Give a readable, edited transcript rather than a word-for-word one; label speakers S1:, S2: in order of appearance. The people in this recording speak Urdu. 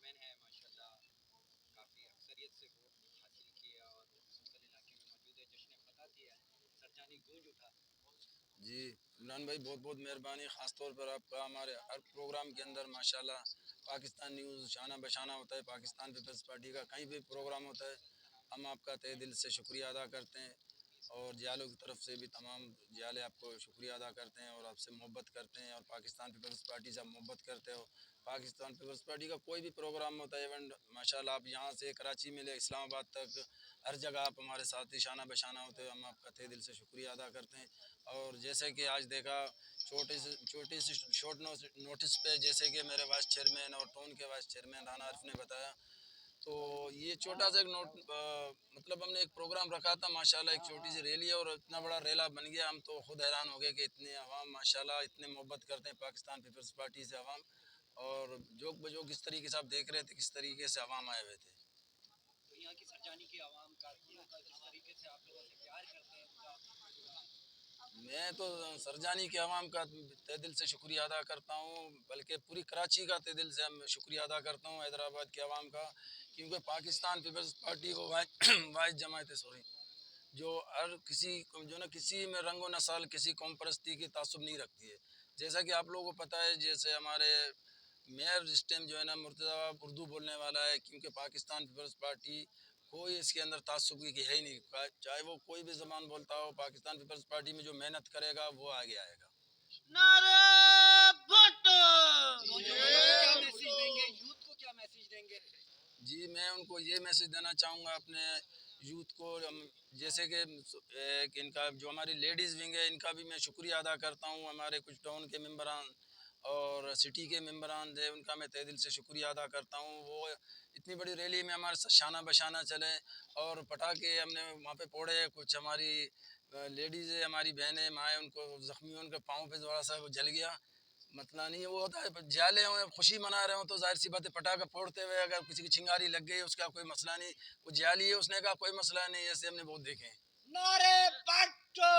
S1: چیئرمین ہیں ماشاءاللہ، کافی اکثریت سے ووٹ حاصل کیا اور مختلف علاقے میں موجود ہے، جشن فتح کیا ہے، سرجانی گونج اٹھا.
S2: جی عمران بھائی بہت بہت مہربانی، خاص طور پر آپ کا ہمارے ہر پروگرام کے اندر ماشاءاللہ پاکستان نیوز شانہ بشانہ ہوتا ہے، پاکستان پیپلز پارٹی کا کہیں بھی پروگرام ہوتا ہے ہم آپ کا تہہ دل سے شکریہ ادا کرتے ہیں، اور جیالوں کی طرف سے بھی تمام جیالے آپ کو شکریہ ادا کرتے ہیں اور آپ سے محبت کرتے ہیں، اور پاکستان پیپلز پارٹی سے آپ محبت کرتے ہو. پاکستان پیپلز پارٹی کا کوئی بھی پروگرام ہوتا ہے ایونٹ ماشاءاللہ آپ یہاں سے کراچی میں لے اسلام آباد تک ہر جگہ آپ ہمارے ساتھ شانہ بشانہ ہوتے ہو، ہم آپ کا تہہ دل سے شکریہ ادا کرتے ہیں. اور جیسے کہ آج دیکھا چھوٹی سی شارٹ نوٹس پہ جیسے کہ میرے وائس چیئرمین اور ٹون کے وائس چیئرمین رانا عارف نے بتایا، تو یہ چھوٹا سا ایک مطلب ہم نے ایک پروگرام رکھا تھا ماشاءاللہ، ایک چھوٹی سی ریلی ہے اور اتنا بڑا ریلا بن گیا، ہم تو خود حیران ہو گئے کہ اتنے عوام ماشاءاللہ اتنے محبت کرتے ہیں پاکستان پیپلز پارٹی سے عوام، اور جوک بجوک کس طریقے سے آپ دیکھ رہے تھے کس طریقے سے عوام آئے ہوئے تھے.
S1: تو یہاں کی سرجانی کے عوام کا جس طریقے سے آپ لوگوں سے پیار کرتے ہیں ان کا.
S2: میں تو سرجانی کے عوام کا تہ دل سے شکریہ ادا کرتا ہوں، بلکہ پوری کراچی کا تہ دل سے شکریہ ادا کرتا ہوں، حیدرآباد کے عوام کا، کیونکہ پاکستان پیپلز پارٹی کو واحد جماعت جو ہر کسی جو نا کسی میں رنگ و نسل کسی قوم پرستی کی تعصب نہیں رکھتی ہے. جیسا کہ آپ لوگوں کو پتہ ہے، جیسے ہمارے میئر اس ٹائم جو ہے نا مرتضیٰ اردو بولنے والا ہے، کیونکہ پاکستان پیپلز پارٹی کوئی اس کے اندر تعصب کی ہے ہی نہیں، چاہے وہ کوئی بھی زبان بولتا ہو، پاکستان پیپلز پارٹی میں جو محنت کرے گا وہ آگے آئے گا.
S3: نعرہ بھٹو.
S1: کیا میسج دیں گے یوتھ کو، کیا میسج دیں گے؟
S2: جی میں ان کو یہ میسج دینا چاہوں گا اپنے یوتھ کو، جیسے کہ ان کا جو ہماری لیڈیز ونگ ہے ان کا بھی میں شکریہ ادا کرتا ہوں، ہمارے کچھ ٹاؤن کے ممبران اور سٹی کے ممبران تھے ان کا میں تہہ دل سے شکریہ ادا کرتا ہوں. وہ اتنی بڑی ریلی میں ہمارے ساتھ شانہ بشانہ چلیں، اور پٹاخے ہم نے وہاں پہ پھوڑے، کچھ ہماری لیڈیز ہے ہماری بہنیں مائیں ان کو زخمی ان کے پاؤں پہ تھوڑا سا وہ جل گیا، مطلب نہیں وہ ہوتا ہے جالے ہوئے خوشی منا رہے ہوں تو ظاہر سی بات ہے پٹاخہ پھوڑتے ہوئے اگر کسی کی چنگاری لگ گئی اس کا کوئی مسئلہ نہیں، وہ جالی ہے اس نے کہا کوئی مسئلہ نہیں، ایسے ہم نے بہت دیکھے ہیں.
S3: نعرہ بھٹو.